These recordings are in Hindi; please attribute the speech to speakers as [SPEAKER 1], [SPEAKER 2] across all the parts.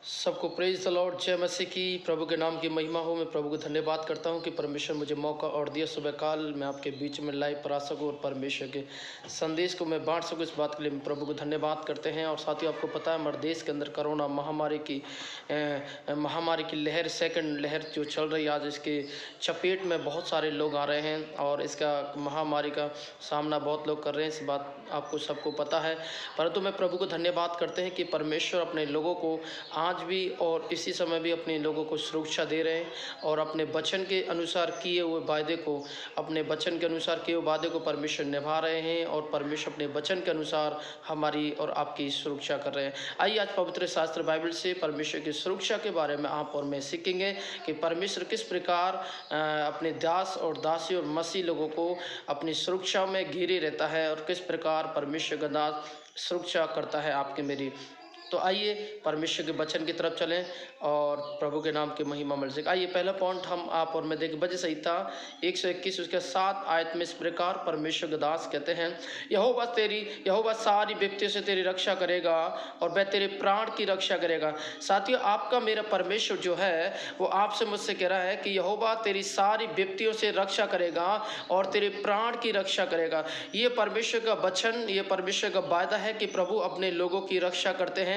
[SPEAKER 1] सबको प्रेज द लॉर्ड, जय मसीह की। प्रभु के नाम की महिमा हो। मैं प्रभु को धन्यवाद करता हूं कि परमेश्वर मुझे मौका और दिया सुबह काल मैं आपके बीच में लाइव पर आ सकूं और परमेश्वर के संदेश को मैं बांट सकूं। इस बात के लिए मैं प्रभु को धन्यवाद करते हैं। और साथियों, आपको पता है हमारे देश के अंदर कोरोना महामारी की लहर, सेकंड लहर जो चल रही है, आज इसके चपेट में बहुत सारे लोग आ रहे हैं और इसका महामारी का सामना बहुत लोग कर रहे हैं। इस बात आपको सबको पता है। परंतु मैं प्रभु को धन्यवाद करते हैं कि परमेश्वर अपने लोगों को आज भी और इसी समय भी अपने लोगों को सुरक्षा दे रहे हैं और अपने वचन के अनुसार किए हुए वायदे को, अपने वचन के अनुसार किए हुए वादे को परमेश्वर निभा रहे हैं और परमेश्वर अपने वचन के अनुसार हमारी और आपकी सुरक्षा कर रहे हैं। आइए आज पवित्र शास्त्र बाइबल से परमेश्वर की सुरक्षा के बारे में आप और मैं सीखेंगे कि परमेश्वर किस प्रकार अपने दास और दासी और मसीह लोगों को अपनी सुरक्षा में घेरे रहता है और किस प्रकार परमेश्वर का दास सुरक्षा करता है आपकी मेरी। तो आइए परमेश्वर के वचन की तरफ चलें और प्रभु के नाम की महिमा मिल सके। आइए पहला पॉइंट हम आप और मैं देखें। भजन संहिता 121 उसके 7 आयत में इस प्रकार परमेश्वर के दास कहते हैं, यहोवा सारी विपत्तियों से तेरी रक्षा करेगा और वह तेरे प्राण की रक्षा करेगा। साथियों, आपका मेरा परमेश्वर जो है वो आपसे मुझसे कह रहा है कि यहोवा तेरी सारी विपत्तियों से रक्षा करेगा और तेरे प्राण की रक्षा करेगा। ये परमेश्वर का वचन, ये परमेश्वर का वायदा है कि प्रभु अपने लोगों की रक्षा करते हैं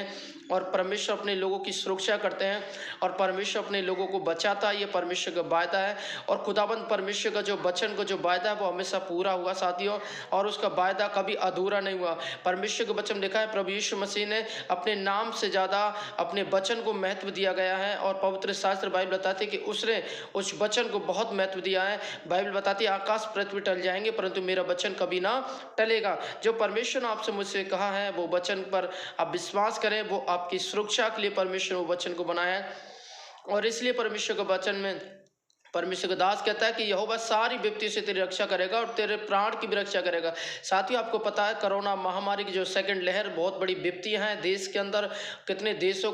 [SPEAKER 1] और परमेश्वर अपने लोगों की सुरक्षा करते हैं और परमेश्वर अपने लोगों को बचाता है। ये परमेश्वर का वायदा है और खुदाबंद परमेश्वर का जो वचन का जो वायदा है वो हमेशा पूरा हुआ साथियों, और उसका वायदा कभी अधूरा नहीं हुआ। परमेश्वर का वचन लिखा है, प्रभु यीशु मसीह ने अपने नाम से ज़्यादा अपने वचन को महत्व दिया गया है और पवित्र शास्त्र बाइबल बताती है कि उसने उस वचन को बहुत महत्व दिया है। बाइबल बताती है आकाश पृथ्वी टल जाएंगे परंतु मेरा वचन कभी ना टलेगा। जो परमेश्वर ने आपसे मुझसे कहा है वो वचन पर आप विश्वास करें, वो आपकी सुरक्षा के लिए परमेश्वर वो वचन को बनाया है। और इसलिए परमेश्वर के वचन में परमेश्वर का दास कहता है कि यहोवा सारी विपत्तियों से तेरी रक्षा करेगा और तेरे प्राण की भी रक्षा करेगा। साथियों, आपको पता है कोरोना महामारी की जो सेकंड लहर बहुत बड़ी विपत्तियां हैं देश के अंदर। कितने देशों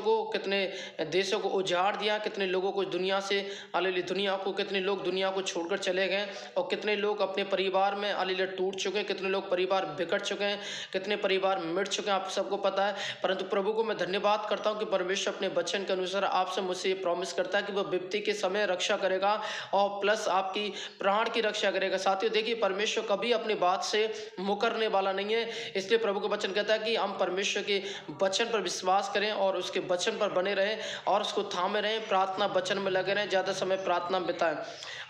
[SPEAKER 1] को उजाड़ दिया, कितने लोगों को दुनिया से कितने लोग दुनिया को छोड़कर चले गए और कितने लोग अपने परिवार में टूट चुके हैं, कितने लोग परिवार बिगड़ चुके हैं, कितने परिवार मिट चुके हैं, आप सबको पता है। परंतु प्रभु को मैं धन्यवाद करता हूँ कि परमेश्वर अपने वचन के अनुसार आपसे मुझसे ये प्रॉमिस करता है कि वह विपत्ति के समय रक्षा करेगा और प्लस आपकी प्राण की रक्षा करेगा। साथियों देखिए, परमेश्वर कभी अपनी बात से मुकरने वाला नहीं है। इसलिए प्रभु का वचन कहता है कि हम परमेश्वर के वचन पर विश्वास करें और उसके वचन पर बने रहें और उसको थामे रहें, प्रार्थना वचन में लगे रहें, ज़्यादा समय प्रार्थना में बिताएं।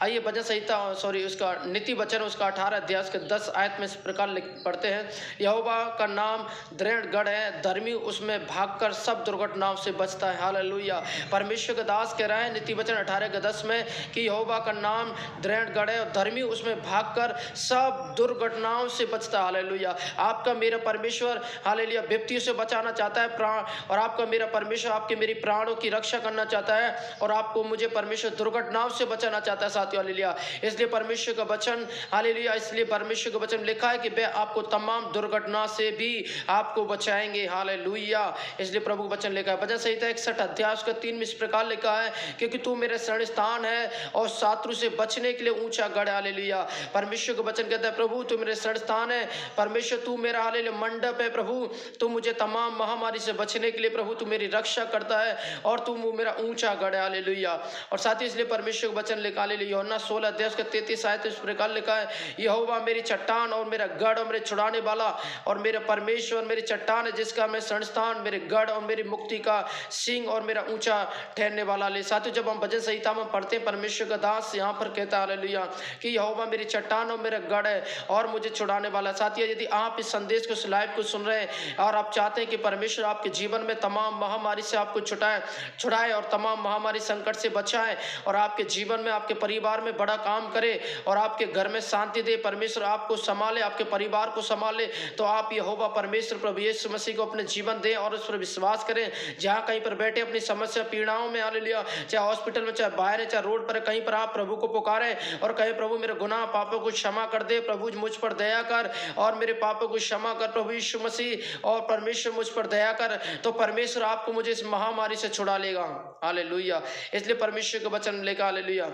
[SPEAKER 1] आइए भजन संहिता उसका नीति वचन उसका 18 अध्याय के 10 आयत में इस प्रकार पढ़ते हैं, यहोवा का नाम दृढ़ गढ़ है, धर्मी उसमें भागकर सब दुर्घटनाओं से बचता है। हालेलुया। परमेश्वर का दास कह रहा है नीति वचन 18 के 10 में कि यहोवा का नाम दृढ़ गढ़ है और धर्मी उसमें भागकर सब दुर्घटनाओं से बचता है। हालेलुया। आपका मेरा परमेश्वर हालेलुया विपत्तियों से बचाना चाहता है प्राण, और आपका मेरा परमेश्वर आपके मेरी प्राणों की रक्षा करना चाहता है और आपको मुझे परमेश्वर दुर्घटनाओं से बचाना चाहता है साथियों। हालेलुया। इसलिए परमेश्वर का वचन हालेलुया, इसलिए परमेश्वर का वचन लिखा है कि वे आपको तमाम दुर्घटना से भी आपको बचाएंगे। हालेलुया। इसलिए प्रभु का वचन लिखा है भजन संहिता 61 अध्याय का 3 में इस प्रकार लिखा है, क्योंकि तू मेरे शरण स्थान है और शत्रु से बचने के लिए ऊंचा गढ़। हालेलुया। परमेश्वर का वचन कहता है प्रभु तू मेरे शरण स्थान है, परमेश्वर तू मेरा हालेलुया मंडप है। प्रभु तू मुझे तमाम महामारी से बचने के लिए प्रभु तू मेरी रक्षा करता है और तू मेरा ऊंचा गढ़ है। हालेलुया। और साथ ही इसलिए परमेश्वर का वचन लिखा हालेलुया यूहन्ना 16 अध्याय का 33 आयत इस प्रकार लिखा है, यहोवा मेरी चट्टान और मेरा गढ़ और मेरे छुड़ाने वाला और मेरा परमेश्वर मेरी चट्टान है जिसका मैं शरण स्थान, मेरे गढ़ और मेरी मुक्ति का सिंह और मेरा ऊंचा ठहरने वाला ले। साथियों जब हम भजन संहिता में पढ़ते हैं परमेश्वर का दास यहाँ पर कहता है हालेलुया कि यहोवा मेरी चट्टान और मेरा गढ़ है और मुझे छुड़ाने वाला। साथियों यदि आप इस संदेश को, इस लाइव को सुन रहे हैं और आप चाहते हैं कि परमेश्वर आपके जीवन में तमाम महामारी से आपको छुड़ाए और तमाम महामारी संकट से बचाए और आपके जीवन में, आपके परिवार में बड़ा काम करे और आपके घर में शांति दे, परमेश्वर आपको संभाले, आपके परिवार को संभाले, तो आप यहोवा परमेश्वर प्रभु यीशु मसीह को अपने जीवन दें और उस पर विश्वास करें। जहाँ कहीं पर बैठे अपनी समस्या पीड़ाओं में हालेलुया, चाहे हॉस्पिटल में, चाहे बाहर है, चाहे रोड पर, कहीं पर आप प्रभु को पुकारें और कहें प्रभु मेरे गुनाह पापों को क्षमा कर दे, प्रभु मुझ पर दया कर और मेरे पापों को क्षमा कर प्रभु यीशु मसीह, और परमेश्वर मुझ पर दया कर, तो परमेश्वर आपको मुझे इस महामारी से छुड़ा लेगा। हालेलुया। इसलिए परमेश्वर का वचन लेकर हालेलुया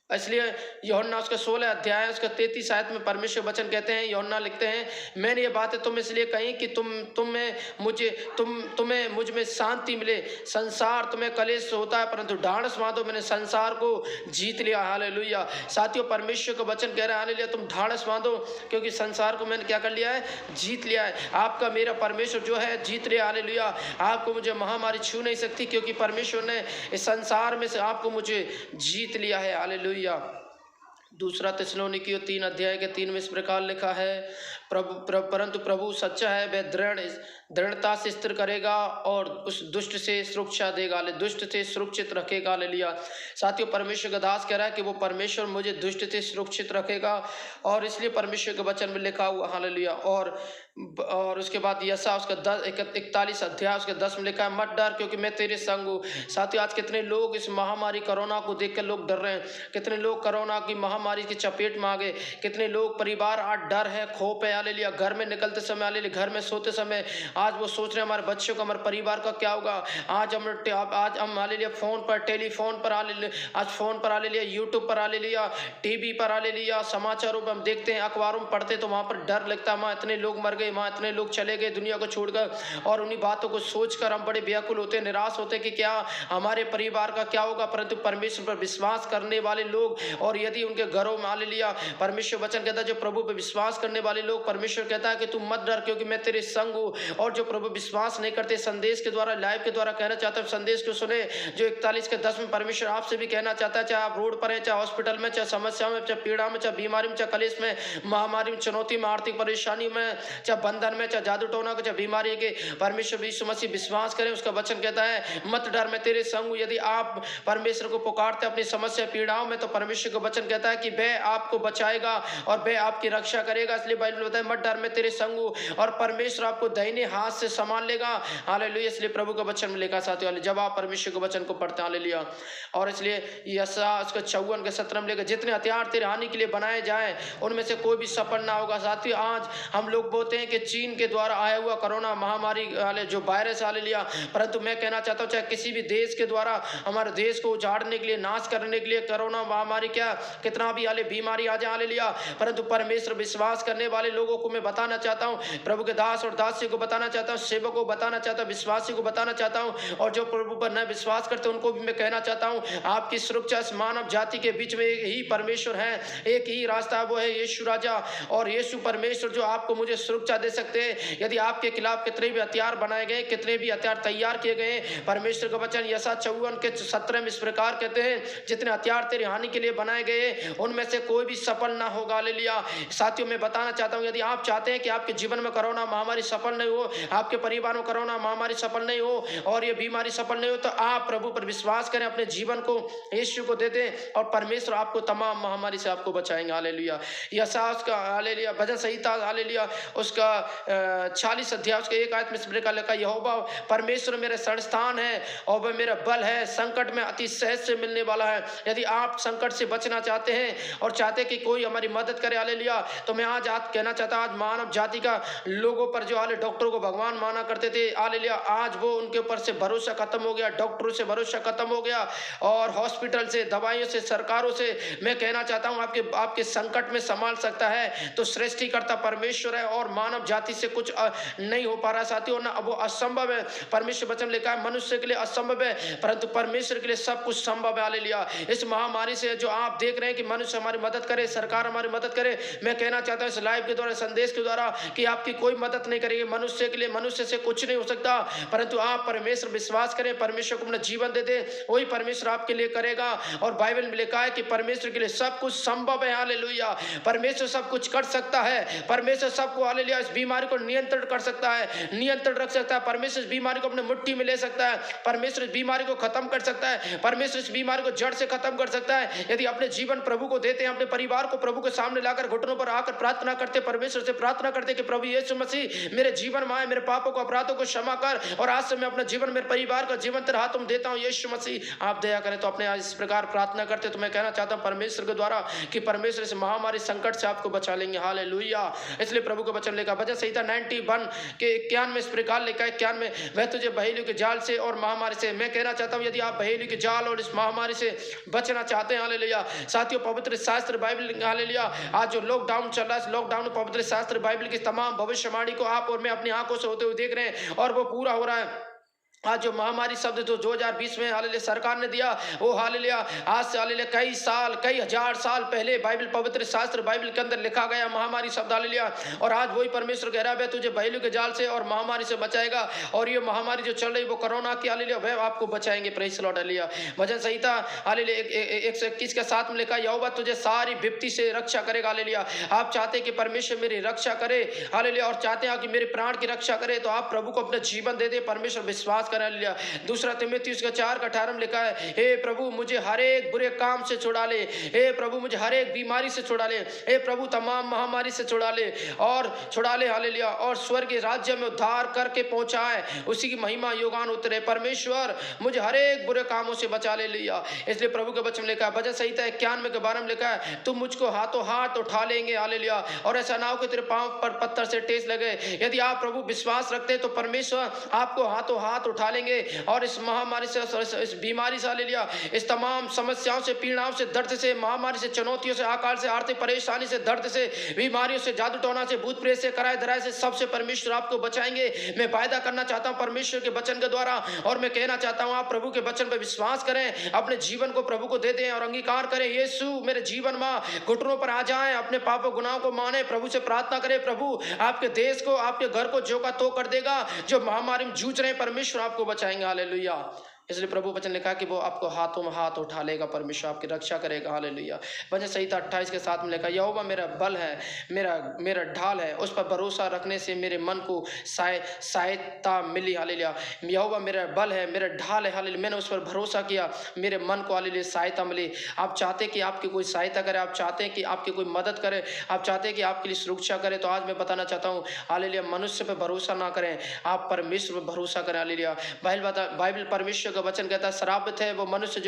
[SPEAKER 1] इसलिए यूहन्ना उसका 16 अध्याय उसका 33 आयत में परमेश्वर वचन कहते हैं, यूहन्ना लिखते हैं, मैंने ये बातें तुम इसलिए कही कि तुम्हें मुझ में शांति मिले। संसार तुम्हें कलेश होता है, परंतु ढाढ़स बांधो, मैंने संसार को जीत लिया। हालेलुया। साथियों, परमेश्वर का वचन कह रहा है हालेलुया, तुम ढाढ़स बांधो क्योंकि संसार को मैंने क्या कर लिया है, जीत लिया है। आपका मेरा परमेश्वर जो है जीत लिया। हालेलुया। आपको मुझे महामारी छू नहीं सकती क्योंकि परमेश्वर ने इस संसार में से आपको मुझे जीत लिया है। हालेलुया। दूसरा थिस्सलुनीकियों 3 अध्याय के 3 में इस प्रकार लिखा है, परंतु प्रभु सच्चा है, वह दृढ़ता से स्थिर करेगा और उस दुष्ट से सुरक्षा देगा, दुष्ट से सुरक्षित रखेगा। हालेलुया। साथियों, परमेश्वर का दास कह रहा है कि वो परमेश्वर मुझे दुष्ट से सुरक्षित रखेगा, और इसलिए परमेश्वर के वचन में लिखा हुआ। हालेलुया। और उसके बाद यशा उसका 41 अध्याय उसके 10 में लिखा है, मत डर क्योंकि मैं तेरे संग हूँ। साथियों, आज कितने लोग इस महामारी कोरोना को देखकर लोग डर रहे हैं, कितने लोग कोरोना की महामारी की चपेट में आ गए, कितने लोग परिवार आज डर है, खौफ है। हालेलुया। घर में निकलते समय, हालेलुया, घर में सोते समय आज वो सोच रहे हैं हमारे बच्चों का, हमारे परिवार का क्या होगा। आज हम हालेलुया फोन पर, टेलीफोन पर, हालेलुया आज फोन पर, हालेलुया यूट्यूब पर, हालेलुया टीवी पर, हालेलुया समाचारों पर हम देखते हैं, अखबारों में पढ़ते तो वहाँ पर डर लगता है, वहाँ इतने लोग मर गए, वहाँ इतने लोग चले गए दुनिया को छोड़कर। और उन्हीं बातों को सोचकर हम बड़े व्याकुल होते, निराश होते कि क्या हमारे परिवार का क्या होगा। परंतु परमेश्वर पर विश्वास करने वाले लोग, और यदि उनके घरों में, हालेलुया, परमेश्वर वचन कहता है जो प्रभु पर विश्वास करने वाले लोग, परमेश्वर कहता है कि तुम मत डर क्योंकि मैं तेरे संग हूँ। और जो प्रभु विश्वास नहीं करते, संदेश के द्वारा, लाइव के द्वारा कहना चाहता है, संदेश को सुने जो 41 के 10 में परमेश्वर आपसे भी कहना चाहता है, चाहे आप रोड पर हैं, चाहे हॉस्पिटल में, चाहे समस्या में, चाहे पीड़ा में, चाहे बीमारी में, चाहे कलेश में, महामारी में, चुनौती में, आर्थिक परेशानी में, चाहे बंधन में, चाहे जादू टोना, चाहे बीमारी के, परमेश्वर यीशु मसीह विश्वास करें। उसका वचन कहता है मत डर, मैं तेरे संग हूँ। यदि आप परमेश्वर को पुकारते अपनी समस्या पीड़ाओं में, तो परमेश्वर का वचन कहता है कि वह आपको बचाएगा और वह आपकी रक्षा करेगा। इसलिए बाइबल बताए मत डर, मैं तेरे संग हूँ, और परमेश्वर आपको दाहिने हाथ से संभाल लेगा। हालेलुया। इसलिए प्रभु का वचन में लिखा साथियों, जब आप परमेश्वर के वचन को पढ़ते हैं, हालेलुया। और इसलिए यशा उसका 54 के 17 में लेकर, जितने हथियार तेरे हानि के लिए बनाए जाएं उनमें से कोई भी सफल ना होगा। साथियों, आज हम लोग बोलते हैं कि चीन के द्वारा आया हुआ कोरोना महामारी वाले जो वायरस, हालेलुया, परंतु मैं कहना चाहता हूँ चाहे किसी भी देश के द्वारा हमारे देश को उजाड़ने के लिए, नाश करने के लिए कोरोना महामारी क्या कितना भी हाले बीमारी आ जाए, हालेलुया, परंतु परमेश्वर विश्वास करने वाले लोगों को मैं बताना चाहता हूँ, प्रभु के दास और दासी को बताना चाहता हूँ, सेवक को बताना चाहता हूँ, विश्वासी को बताना चाहता हूँ, और जो प्रभु पर न विश्वास करते उनको भी मैं कहना चाहता हूँ, आपकी सुरक्षा इस मानव जाति के बीच में एक ही परमेश्वर है, एक ही रास्ता, वो है यीशु राजा और यीशु परमेश्वर जो आपको मुझे सुरक्षा दे सकते हैं। यदि आपके खिलाफ कितने भी हथियार बनाए गए, कितने भी हथियार तैयार किए गए, परमेश्वर का वचन यशा 54 के 17 में इस प्रकार कहते हैं, जितने हथियार तेरी हानि के लिए बनाए गए उनमें से कोई भी सफल ना होगा। हालेलुया। साथियों, मैं बताना चाहता हूं, यदि आप चाहते हैं कि आपके जीवन में कोरोना महामारी सफल नहीं हो, आपके परिवार में कोरोना महामारी सफल नहीं हो और ये बीमारी सफल नहीं हो, तो आप प्रभु पर विश्वास करें, अपने जीवन को यीशु को दे दें और परमेश्वर आपको तमाम महामारी से आपको बचाएंगे। हालेलुया। यशा उसका, हालेलुया, भजन संहिता, हालेलुया, उसका 40 अध्याय उसके 1 आयत में इस प्रकार लिखा, यहोवा परमेश्वर मेरा शरणस्थान है और वह मेरा बल है, संकट में अति सहज से मिलने वाला है। यदि आप संकट से बचना चाहते हैं और चाहते कि कोई हमारी मदद करे, हालेलुया, तो मैं आज कहना चाहता हूं, आज मानव जाति का लोगों पर जो हाले डॉक्टरों को भगवान माना करते थे, हालेलुया, आज वो उनके ऊपर से भरोसा खत्म हो गया, डॉक्टरों से भरोसा खत्म हो गया और हॉस्पिटल से, दवाइयों से, सरकारों से। मैं कहना चाहता हूं आपके संकट में संभाल सकता है तो सृष्टिकर्ता परमेश्वर है और मानव जाति से कुछ नहीं हो पा रहा साथियों, ना वो असंभव है। परमेश्वर वचन लिखा है मनुष्य के लिए असंभव है परंतु परमेश्वर के लिए सब कुछ संभव है। हालेलुया। इस महामारी से जो आप देख रहे हैं कि मनुष्य हमारी मदद करे, सरकार हमारी मदद करे, मैं कहना चाहता हूं इस लाइव के द्वारा, संदेश के द्वारा, कि आपकी कोई मदद नहीं करेगी। मनुष्य के लिए, मनुष्य से कुछ नहीं हो सकता, परंतु आप परमेश्वर विश्वास करें, परमेश्वर को अपना जीवन दे दे, वही परमेश्वर आपके लिए करेगा। और बाइबल में लिखा है कि परमेश्वर के लिए सब कुछ संभव है। हालेलुया। परमेश्वर सब कुछ कर सकता है, परमेश्वर सबको, हालेलुया, इस बीमारी को नियंत्रण कर सकता है, नियंत्रण रख सकता है। परमेश्वर इस बीमारी को अपने मुट्ठी में ले सकता है, परमेश्वर इस बीमारी को खत्म कर सकता है, परमेश्वर इस बीमारी को जड़ से खत्म कर सकता है। यदि अपने जीवन प्रभु को देते हैं, अपने परिवार को प्रभु के सामने लाकर घुटनों पर आकर प्रार्थना करते, परमेश्वर से प्रार्थना करते कि प्रभु यीशु मसीह मेरे जीवन में है, मेरे पापों को अपराधों को क्षमा कर, और आज से मैं अपना जीवन, मेरे परिवार का जीवन तेरे हाथों में देता हूँ यीशु मसीह, आप दया करें। तो अपने आज इस प्रकार प्रार्थना करते तो मैं कहना चाहता हूँ परमेश्वर के द्वारा कि परमेश्वर इस महामारी संकट से आपको बचा लेंगे। हालेलुया। इसलिए प्रभु को वचन लेकर भजन संहिता 91 के 91 इस प्रकार लिखा है, 91 वह तुझे बहेलियों के जाल से और महामारी से। मैं कहना चाहता हूँ यदि आप बहेलियों के जाल और इस महामारी से बचना चाहते हैं, हालेलुया, साथियों पवित्र शास्त्र बाइबल, हालेलुया, आज जो लॉकडाउन चल रहा है, लॉकडाउन में पवित्र शास्त्र बाइबल की तमाम भविष्यवाणी को आप और मैं अपनी आंखों से होते हुए देख रहे हैं, और वो पूरा हो रहा है। आज जो महामारी शब्द जो 2020 में हालेलुया सरकार ने दिया, वो हालेलुया आज से हालेलुया कई साल, कई हजार साल पहले बाइबल, पवित्र शास्त्र बाइबल के अंदर लिखा गया महामारी शब्द, हालेलुया। और आज वही परमेश्वर कह रहा है तुझे बहेलियों के जाल से और महामारी से बचाएगा, और ये महामारी जो चल रही वो कोरोना की, हालेलुया, वह आपको बचाएंगे। Praise the Lord, hallelujah. Bhajan Samhita hallelujah 121 के 7 में लिखा, यहोवा तुझे सारी विपत्ति से रक्षा करेगा। हालेलुया। आप चाहते हैं कि परमेश्वर मेरी रक्षा करे, हालेलुया, और चाहते हैं कि मेरे प्राण की रक्षा करे, तो आप प्रभु को अपना जीवन दे दे, परमेश्वर विश्वास करें। हालेलुया। दूसरा तीमुथियुस का 4:18 में लिखा है, हे प्रभु मुझे हर एक बुरे काम से छुड़ा ले, हे प्रभु मुझे हर एक बीमारी से छुड़ा ले, हे प्रभु तमाम महामारी से छुड़ा ले और छुड़ा ले, हालेलुया, और स्वर्ग के राज्य में उद्धार करके पहुंचाए, उसी की महिमा योगान उतरे। परमेश्वर मुझे हर एक बुरे कामों से बचा ले लिया। इसलिए प्रभु के वचन में लिखा है, भजन संहिता 91 के 12 में लिखा है, तुम मुझको हाथों हाथ उठा लेंगे, हालेलुया, और ऐसा ना हो कि तेरे पांव पर पत्थर से ठेस लगे। यदि आप प्रभु विश्वास रखते हैं तो परमेश्वर आपको हाथों हाथ उठा लेंगे, और इस महामारी से, इस बीमारी से, हालेलुया, इस तमाम समस्याओं से, पीड़ाओं से, दर्द से, महामारी से, चुनौतियों से, आकाल से, आर्थिक परेशानी से, दर्द से, बीमारियों से, जादू टोना से, भूत प्रेत से, कराए धराए से, सबसे परमेश्वर आपको बचाएंगे। मैं वायदा करना चाहता हूं परमेश्वर के वचन के द्वारा, और मैं कहना चाहता हूं आप प्रभु के वचन पर विश्वास करें, अपने जीवन को प्रभु को दे दें और अंगीकार करें। यीशु मेरे जीवन में घुटनों पर आ जाएं, अपने पापों गुनाहों को माने, प्रभु से प्रार्थना करें, प्रभु आपके देश को, आपके घर को जो का तो कर देगा। जो महामारी में जूझ रहे हैं परमेश्वर आपको बचाएंगे। हालेलुया। इसलिए प्रभु वचन लिखा कि वो आपको हाथों में हाथ उठा लेगा, परमेश्वर आपकी रक्षा करेगा। हालेलुया। भजन संहिता 28 के 7 में लिखा, यहोवा मेरा बल है, मेरा ढाल है, उस पर भरोसा रखने से मेरे मन को सहायता मिली। हालेलुया। यहोवा मेरा बल है, मेरा ढाल है, हालेलुया, मैंने उस पर भरोसा किया, मेरे मन को हालेलुया सहायता मिली। आप चाहते हैं कि आपकी कोई सहायता करे, आप चाहते हैं कि आपकी कोई मदद करे, आप चाहते हैं कि आपके लिए सुरक्षा करे, तो आज मैं बताना चाहता हूँ, हालेलुया, मनुष्य पर भरोसा ना करें, आप परमेश्वर पर भरोसा करें। हालेलुया। बाइबल परमेश्वर का वचन कहता है, श्रापित है वो मनुष्य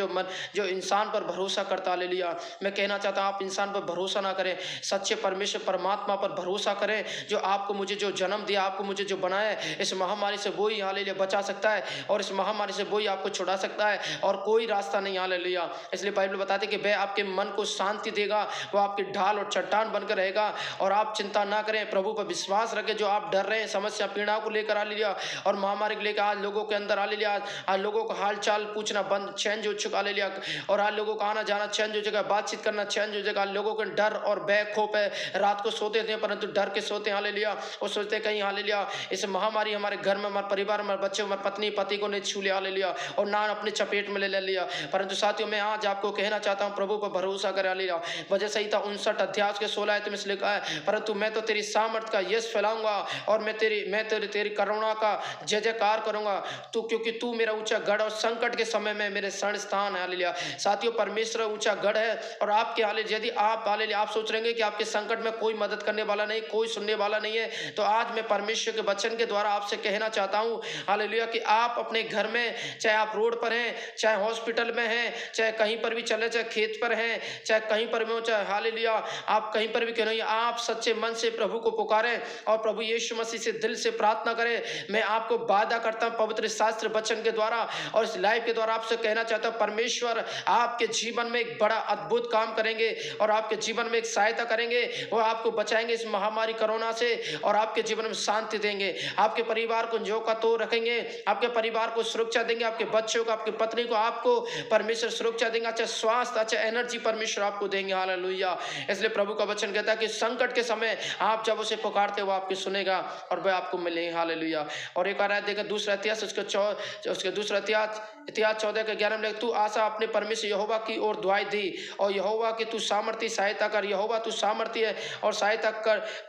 [SPEAKER 1] जो इंसान पर भरोसा करता। हालेलुया। मैं कहना चाहता हूं आप इंसान पर भरोसा ना करें, सच्चे परमेश्वर परमात्मा पर भरोसा करें, जो आपको मुझे जो जन्म दिया, आपको मुझे जो बनाया, इस महामारी से वही हालेलुया बचा सकता है, और इस महामारी से वही आपको छुड़ा सकता है, और कोई रास्ता नहीं। हालेलुया। इसलिए बाइबल बताते कि वह आपके मन को शांति देगा, वो आपकी ढाल और चट्टान बनकर रहेगा, और आप चिंता ना करें, प्रभु पर विश्वास रखें। जो आप डर रहे हैं समस्या पीड़ा को लेकर, हालेलुया, और महामारी को लेकर, आज लोगों के अंदर, हालेलुया, आज लोगों को हाल चाल पूछना बंद, चेंज हो चुका। हालेलुया। और आज लोगों का आना जाना चेंज हो जाएगा, बातचीत करना चेंज हो जाएगा। लोगों के डर और भय खौफ है, रात को सोते थे परंतु डर के सोते हैं। हालेलुया। और सोचते कहीं हालेलुया इस महामारी हमारे घर में, हमारे परिवार में, हमारे बच्चे, हमारे पत्नी पति को नहीं छू लिया। हालेलुया। और ना अपने चपेट में ले लिया। परंतु साथियों मैं आज आपको कहना चाहता हूँ, प्रभु पर भरोसा करें। हालेलुया। भजन संहिता 59 अध्याय के 16 में लिखा है, परंतु मैं तो तेरी सामर्थ का यश फैलाऊंगा, और मैं तेरी करुणा का जय जयकार करूंगा, तू क्योंकि तू मेरा ऊंचा गढ़ और संकट के समय में मेरे शरण स्थान है। हालेलुया। साथियों परमेश्वर ऊंचा गढ़ है, और आपके हालेलुया यदि आप हालेलुया आप सोच रहे हैं कि आपके संकट में कोई मदद करने वाला नहीं, कोई सुनने वाला नहीं है, तो आज मैं परमेश्वर के वचन के द्वारा आपसे कहना चाहता हूं, हालेलुया, कि आप अपने घर में, चाहे आप रोड पर हैं, चाहे हॉस्पिटल में हैं, चाहे कहीं पर भी चले, चाहे खेत पर हैं, चाहे कहीं पर भी हो, चाहे हालेलुया आप कहीं पर भी क्यों नहीं, आप सच्चे मन से प्रभु को पुकारें और प्रभु यीशु मसीह से दिल से प्रार्थना करें। मैं आपको वादा करता हूं पवित्र शास्त्र वचन के द्वारा और इस लाइव के द्वारा आपसे कहना चाहता हूं, परमेश्वर आपके जीवन में एक बड़ा अद्भुत काम करेंगे, और आपके जीवन में एक सहायता करेंगे, वो आपको बचाएंगे इस महामारी कोरोना से, और आपके जीवन में शांति देंगे, आपके परिवार को जो का तो रखेंगे, आपके परिवार को सुरक्षा देंगे, आपके बच्चों को, आपकी पत्नी को, आपको परमेश्वर सुरक्षा देंगे, अच्छा स्वास्थ्य, अच्छा एनर्जी परमेश्वर आपको देंगे। हालेलुया। इसलिए प्रभु का वचन कहता है कि संकट के समय आप जब उसे पुकारते हो आपकी सुनेगा और वह आपको मिलेंगे। हालेलुया। और एक और देखें दूसरा इतिहास उसके दूसरा इतिहास इतिहास 14 के 11 में, तू आशा अपने परमेश्वर यहोवा की ओर दुआई दी और यहोवा की तू सामर्थ्य सहायता कर। यहोवा तू सामर्थ्य है और सहायता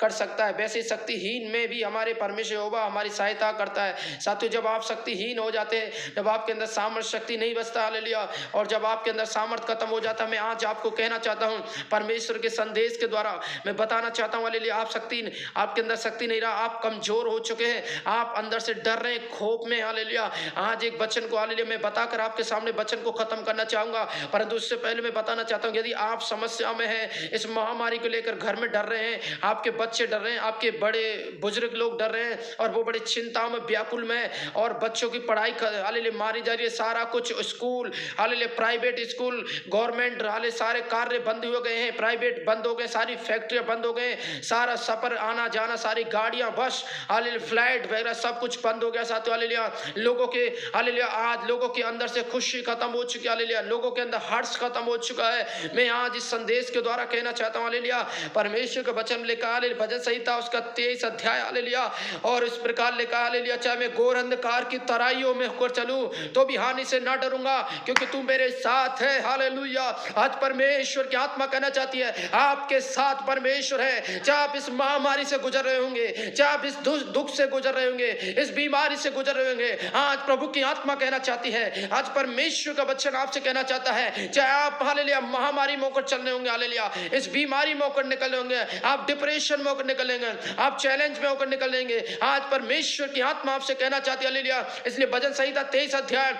[SPEAKER 1] कर सकता है, वैसे शक्तिहीन में भी हमारे परमेश्वर यहोवा हमारी सहायता करता है। साथियों, जब आप शक्तिहीन हो जाते हैं, जब आपके अंदर सामर्थ्य शक्ति नहीं बचता, हालेलुया, और जब आपके अंदर सामर्थ्य खत्म हो जाता है, मैं आज आपको कहना चाहता हूँ, परमेश्वर के संदेश के द्वारा मैं बताना चाहता हूँ, हालेलुया, आपके अंदर शक्ति नहीं रहा, आप कमजोर हो चुके हैं, आप अंदर से डर रहे हैं, खौफ में, हालेलुया। आज एक वचन को, हालेलुया, मैं बताकर आपके सामने वचन को खत्म करना चाहूंगा, परंतु उससे पहले मैं बताना चाहता हूं, यदि आप समस्या में हैं, इस महामारी को लेकर घर में डर रहे हैं, आपके बच्चे डर रहे हैं, आपके बड़े बुजुर्ग लोग डर रहे हैं और वो बड़ी चिंता में, व्याकुल में, और बच्चों की पढ़ाई, हालेलुया, मारी जा रही है, सारा कुछ school, hallelujah, private school, government, hallelujah, सारे कार्य बंद हो गए हैं, प्राइवेट बंद हो गए, सारी फैक्ट्रियां बंद हो गए, सारा सफर आना जाना, सारी गाड़ियां, बस, हालेलुया, फ्लाइट वगैरह सब कुछ बंद हो गया। साथियों, हालेलुया, लोगों के, हालेलुया, आज लोगों के अंदर से खुशी खत्म हो चुकी है, हालेलुया, लोगों के अंदर हर्ष खत्म हो चुका है। मैं आज इस संदेश के द्वारा कहना चाहता हूं, हालेलुया, परमेश्वर का वचन लिखा, हालेलुया, भजन संहिता उसका 23 अध्याय, हालेलुया, और इस प्रकार लिखा, हालेलुया, चाहे मैं घोर अंधकार की तराइयों में होकर चलूं तो भी हानि से ना डरूंगा, क्योंकि तू मेरे साथ है। हालेलुया, आज परमेश्वर की आत्मा कहना चाहती है, आपके साथ परमेश्वर है। चाहे आप इस महामारी से गुजर रहे होंगे, चाहे आप इस दुख से गुजर रहे होंगे, इस बीमारी से गुजर रहे होंगे, आज प्रभु की आत्मा कहना चाहती है, आज परमेश्वर का वचन आपसे कहना चाहता है, चाहे आप, हालेलुया, महामारी में होकर चलने होंगे, हालेलुया, इस बीमारी में होकर निकले होंगे, आप डिप्रेशन में होकर निकलेंगे, आप चैलेंज में होकर निकलेंगे, आज परमेश्वर की आत्मा आपसे कहना चाहती है, हालेलुया। इसलिए भजन संहिता 23 अध्याय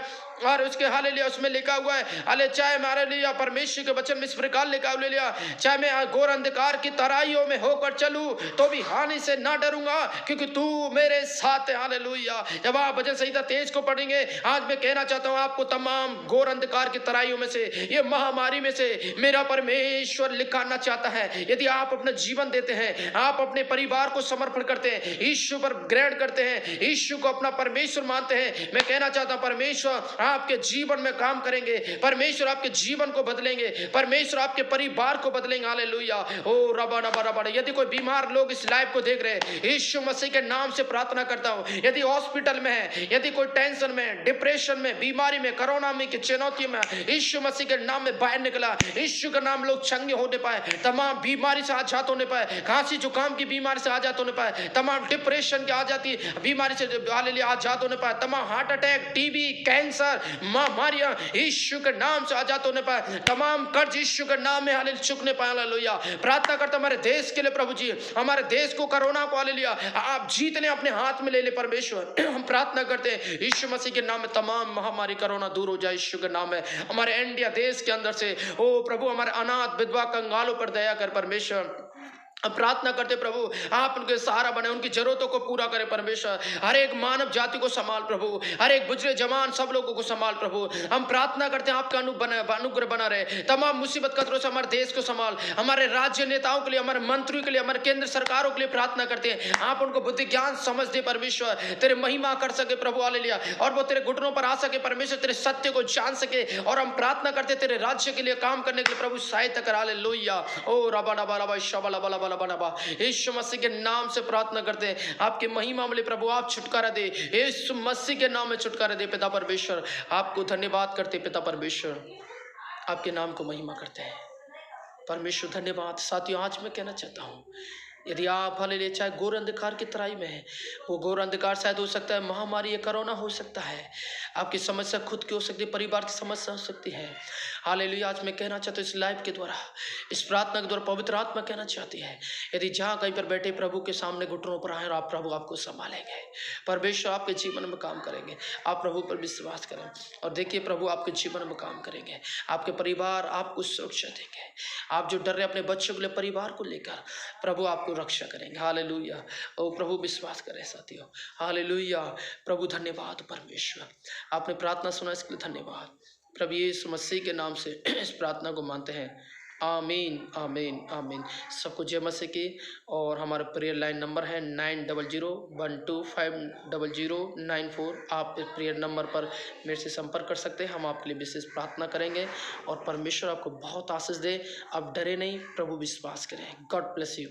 [SPEAKER 1] और उसके, हालेलुया, उसमें लिखा हुआ है, हालेलुया, चाहे हमारे लिए परमेश्वर के वचन में इस प्रकार लिखा, हालेलुया, चाहे मैं घोर अंधकार की तराइयों में होकर चलूं तो भी हानि से ना डरूंगा, क्योंकि तू मेरे साथ है। हालेलुया, जब आप भजन संहिता 23 को पढ़ेंगे, आज मैं कहना चाहता हूं आपको, तमाम घोर अंधकार की तराइयों में से, ये महामारी में से मेरा परमेश्वर निकालना चाहता है। यदि आप अपना जीवन देते हैं, आप अपने परिवार को समर्पण करते हैं, यीशु पर ग्रहण करते हैं, यीशु को अपना परमेश्वर मानते हैं, मैं कहना चाहता हूं, परमेश्वर आपके जीवन में काम करेंगे, परमेश्वर आपके जीवन को बदलेंगे, परमेश्वर आपके परिवार को बदलेंगे। हालेलुया, ओ रबा रबा रबा। यदि कोई बीमार लोग इस लाइव को देख रहे हैं, यीशु मसीह के नाम से प्रार्थना करता हूं, यदि हॉस्पिटल में है, यदि कोई टेंशन में, डिप्रेशन में, बीमारी में, कोरोना में, की चुनौती में, यीशु मसीह के नाम में बाहर निकला, यीशु का नाम लोग चंगे होने पाए, तमाम बीमारी से आजाद होने पाए, खांसी जुकाम की बीमारी से आजाद होने पाए, तमाम डिप्रेशन की आजादी बीमारी से, हालेलुया, आजाद होने पाए, तमाम हार्ट अटैक, टीबी, कैंसर, महामारियां यीशु के नाम से आजाद होने पाए, तमाम कर्ज यीशु के नाम में, हालेलुया, चुकने पाए। हालेलुया, प्रार्थना करता हमारे देश के लिए, प्रभु जी, हमारे देश को, कोरोना को, हालेलुया, आप जीतने अपने हाथ में ले ले परमेश्वर। हम प्रार्थना करते हैं यीशु मसीह के नाम में, तमाम महामारी कोरोना दूर हो जाए यीशु के नाम में। हमारे इंडिया देश के अंदर से, ओ प्रभु, हमारे अनाथ विधवा कंगालों पर दया कर परमेश्वर। हम प्रार्थना करते प्रभु, आप उनके सहारा बने, उनकी जरूरतों को पूरा करें परमेश्वर। हर एक मानव जाति को संभाल प्रभु, हर एक बुजुर्ग जवान सब लोगों को संभाल प्रभु। हम प्रार्थना करते हैं आपका अनुग्रह बना रहे, तमाम मुसीबत खतरों से हमारे देश को संभाल, हमारे राज्य नेताओं के लिए, हमारे मंत्रियों के लिए, हमारे केंद्र सरकारों के लिए प्रार्थना करते हैं, आप उनको बुद्धि ज्ञान समझ दे परमेश्वर, तेरे महिमा कर सके प्रभु, हालेलुया, और वो तेरे घुटनों पर आ सके परमेश्वर, तेरे सत्य को जान सके। और हम प्रार्थना करते तेरे राज्य के लिए काम करने के लिए प्रभु सहायता कर। हालेलुया, ओ रबा रबा रबा शबा बला बला बनबा, यीशु मसीह के नाम से प्रार्थना करते हैं, आपकी महिमा मिले प्रभु, आप छुटकारा दे, यीशु मसीह के नाम में छुटकारा दे पिता परमेश्वर। आपको धन्यवाद करते पिता परमेश्वर, आपके नाम को महिमा करते हैं परमेश्वर, धन्यवाद। साथियों, आज मैं कहना चाहता हूँ, यदि आप, हालेलुया, चाहे घोर अंधकार की तराई में है, वो घोर अंधकार शायद हो सकता है महामारी या कोरोना हो सकता है, आपकी समस्या खुद की हो सकती है, परिवार की समस्या हो सकती है। हालेलुया, आज मैं कहना चाहता हूँ, इस लाइव के द्वारा, इस प्रार्थना के द्वारा पवित्र आत्मा कहना चाहती है, यदि जहाँ कहीं पर बैठे प्रभु के सामने घुटनों पर आए और आप, प्रभु आपको संभालेंगे, परमेश्वर आपके जीवन में काम करेंगे। आप प्रभु पर विश्वास करें और देखिए प्रभु आपके जीवन में काम करेंगे, आपके परिवार आपको सुरक्षा देंगे। आप जो डर रहे अपने बच्चों के लिए, परिवार को लेकर, प्रभु आपको रक्षा करेंगे। हालेलुया, ओ प्रभु विश्वास करें साथियों। हालेलुया, प्रभु धन्यवाद परमेश्वर, आपने प्रार्थना सुना इसके लिए धन्यवाद। प्रभु यीशु मसीह के नाम से इस प्रार्थना को मानते हैं, आमीन आमीन आमीन। सबको जय मसीह की। और हमारा प्रेयर लाइन नंबर है 9001250094। आप इस प्रेयर नंबर पर मेरे से संपर्क कर सकते हैं, हम आपके लिए विशेष प्रार्थना करेंगे और परमेश्वर आपको बहुत आशीष दे। आप डरे नहीं, प्रभु विश्वास करें। God bless you.